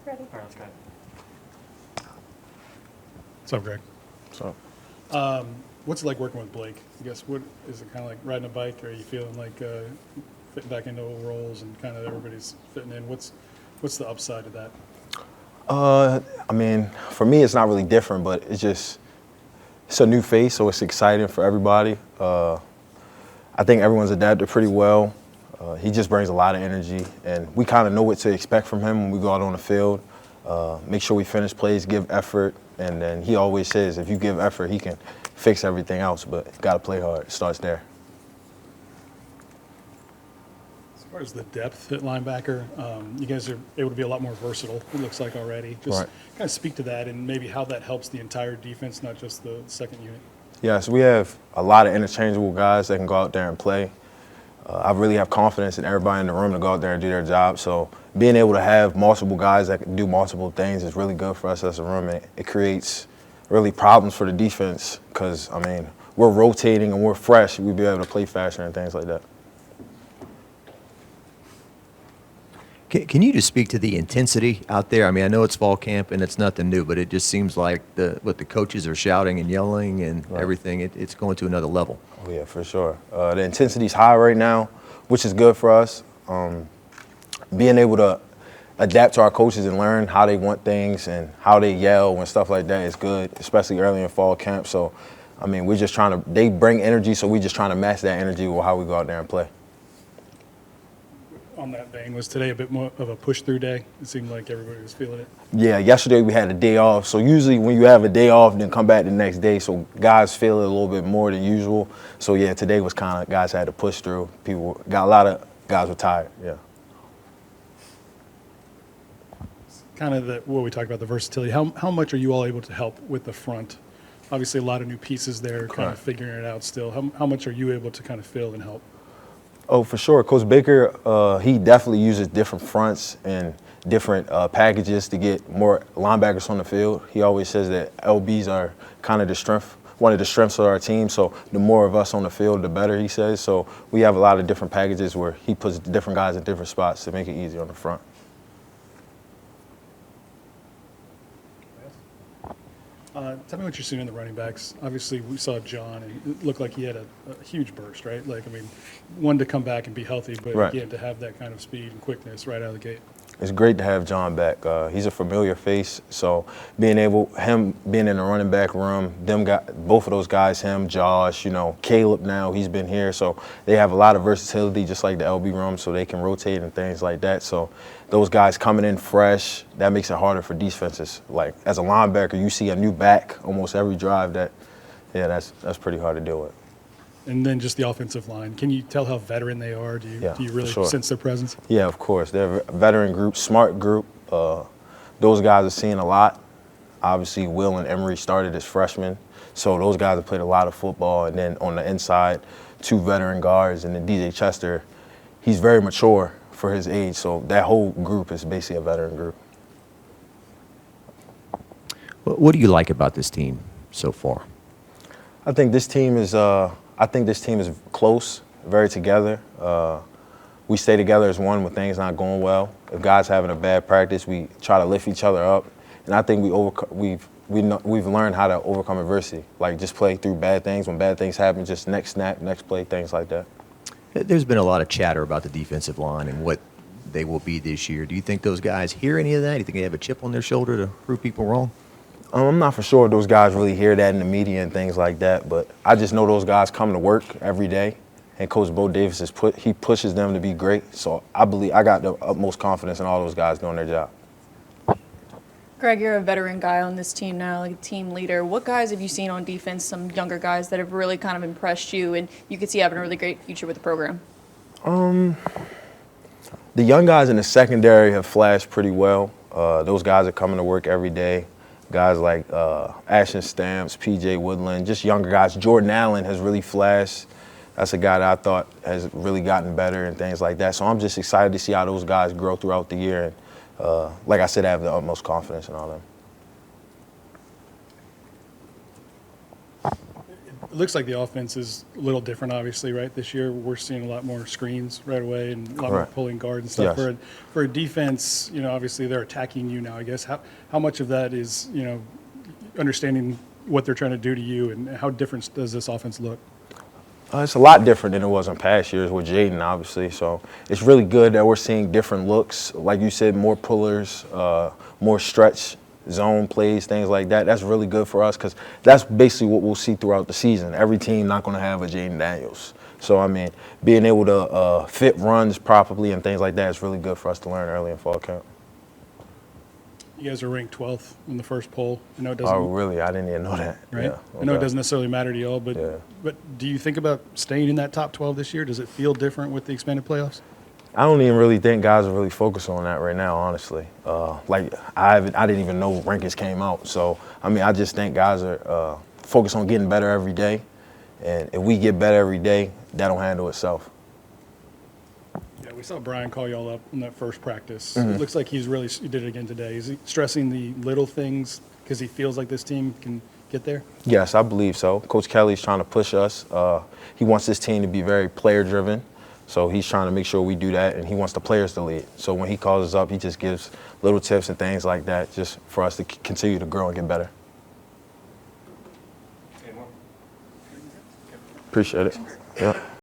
Ready. All right, let's go. What's up, Greg? So What's it like working with Blake? I guess what is it kind of like riding a bike? Or are you feeling like fitting back into roles and kind of everybody's fitting in? What's the upside of that? I mean, for me, it's not really different, but it's a new face, so it's exciting for everybody. I think everyone's adapted pretty well. He just brings a lot of energy, and we kind of know what to expect from him when we go out on the field. Make sure we finish plays, give effort, and then he always says if you give effort, he can fix everything else, but you got to play hard. It starts there. As far as the depth at linebacker, you guys are able to be a lot more versatile, it looks like already. Just Right. kind of speak to that and maybe how that helps the entire defense, not just the second unit. Yeah, so we have a lot of interchangeable guys that can go out there and play. I really have confidence in everybody in the room to go out there and do their job. So being able to have multiple guys that can do multiple things is really good for us as a room. It creates really problems for the defense because, I mean, we're rotating and we're fresh. We'd be able to play faster and things like that. Can you just speak to the intensity out there? I mean, I know it's fall camp and it's nothing new, but it just seems like the coaches are shouting and yelling and everything. It's going to another level. Oh, yeah, for sure. The intensity's high right now, which is good for us. Being able to adapt to our coaches and learn how they want things and how they yell and stuff like that is good, especially early in fall camp. So, I mean, we're just trying to – they bring energy, so we're just trying to match that energy with how we go out there and play. On that vein, was today a bit more of a push-through day? It seemed like everybody was feeling it. Yeah, yesterday we had a day off. So usually when you have a day off, then come back the next day. So guys feel it a little bit more than usual. So, yeah, today was kind of guys had to push through. People got a lot of guys were tired, yeah. Kind of what we talked about, the versatility. How much are you all able to help with the front? Obviously, a lot of new pieces there, kind of Correct. figuring it out still. How much are you able to kind of fill and help? Oh, for sure. Coach Baker, he definitely uses different fronts and different packages to get more linebackers on the field. He always says that LBs are kind of one of the strengths of our team. So the more of us on the field, the better, he says. So we have a lot of different packages where he puts different guys in different spots to make it easier on the front. Tell me what you're seeing in the running backs. Obviously, we saw John, and it looked like he had a huge burst, right? Like, I mean, one to come back and be healthy, but Right. again, to have that kind of speed and quickness right out of the gate. It's great to have John back. He's a familiar face, so him being in the running back room, both of those guys, him, Josh, Caleb now, he's been here, so they have a lot of versatility just like the LB room, so they can rotate and things like that. So those guys coming in fresh, that makes it harder for defenses. Like as a linebacker, you see a new back almost every drive. That's pretty hard to deal with. And then just the offensive line. Can you tell how veteran they are? Do you really for sure. sense their presence? Yeah, of course. They're a veteran group, smart group. Those guys are seeing a lot. Obviously, Will and Emery started as freshmen, so those guys have played a lot of football. And then on the inside, 2 veteran guards, and then DJ Chester, he's very mature for his age. So that whole group is basically a veteran group. What do you like about this team so far? I think this team is close, very together. We stay together as one when things not going well. If guys having a bad practice, we try to lift each other up. And I think we've learned how to overcome adversity. Like just play through bad things. When bad things happen, just next snap, next play, things like that. There's been a lot of chatter about the defensive line and what they will be this year. Do you think those guys hear any of that? Do you think they have a chip on their shoulder to prove people wrong? I'm not for sure if those guys really hear that in the media and things like that, but I just know those guys come to work every day, and Coach Bo Davis he pushes them to be great. So I got the utmost confidence in all those guys doing their job. Greg, you're a veteran guy on this team now, like a team leader. What guys have you seen on defense, some younger guys that have really kind of impressed you and you could see having a really great future with the program? The young guys in the secondary have flashed pretty well. Those guys are coming to work every day. Guys like Ashton Stamps, P.J. Woodland, just younger guys. Jordan Allen has really flashed. That's a guy that I thought has really gotten better and things like that. So I'm just excited to see how those guys grow throughout the year. And like I said, I have the utmost confidence in all of them. looks like the offense is a little different, obviously, right? This year we're seeing a lot more screens right away and a lot more Correct. pulling guard and stuff. Yes. For a defense, obviously they're attacking you now, I guess. How much of that is, understanding what they're trying to do to you, and how different does this offense look? It's a lot different than it was in past years with Jaden, obviously. So it's really good that we're seeing different looks. Like you said, more pullers, more stretch zone plays, things like that. That's really good for us because that's basically what we'll see throughout the season. Every team not going to have a Jaden Daniels. So, I mean, being able to fit runs properly and things like that is really good for us to learn early in fall camp. You guys are ranked 12th in the first poll. I know it doesn't. Oh, really? I didn't even know that. Right. Yeah, I know it okay. doesn't necessarily matter to y'all, but Yeah. but do you think about staying in that top 12 this year? Does it feel different with the expanded playoffs? I don't even really think guys are really focused on that right now, honestly. I didn't even know rankings came out. So, I mean, I just think guys are focused on getting better every day. And if we get better every day, that'll handle itself. Yeah, we saw Brian call y'all up in that first practice. Mm-hmm. It looks like he did it again today. Is he stressing the little things because he feels like this team can get there? Yes, I believe so. Coach Kelly's trying to push us. He wants this team to be very player-driven. So he's trying to make sure we do that, and he wants the players to lead. So when he calls us up, he just gives little tips and things like that just for us to continue to grow and get better. Appreciate it. Yeah.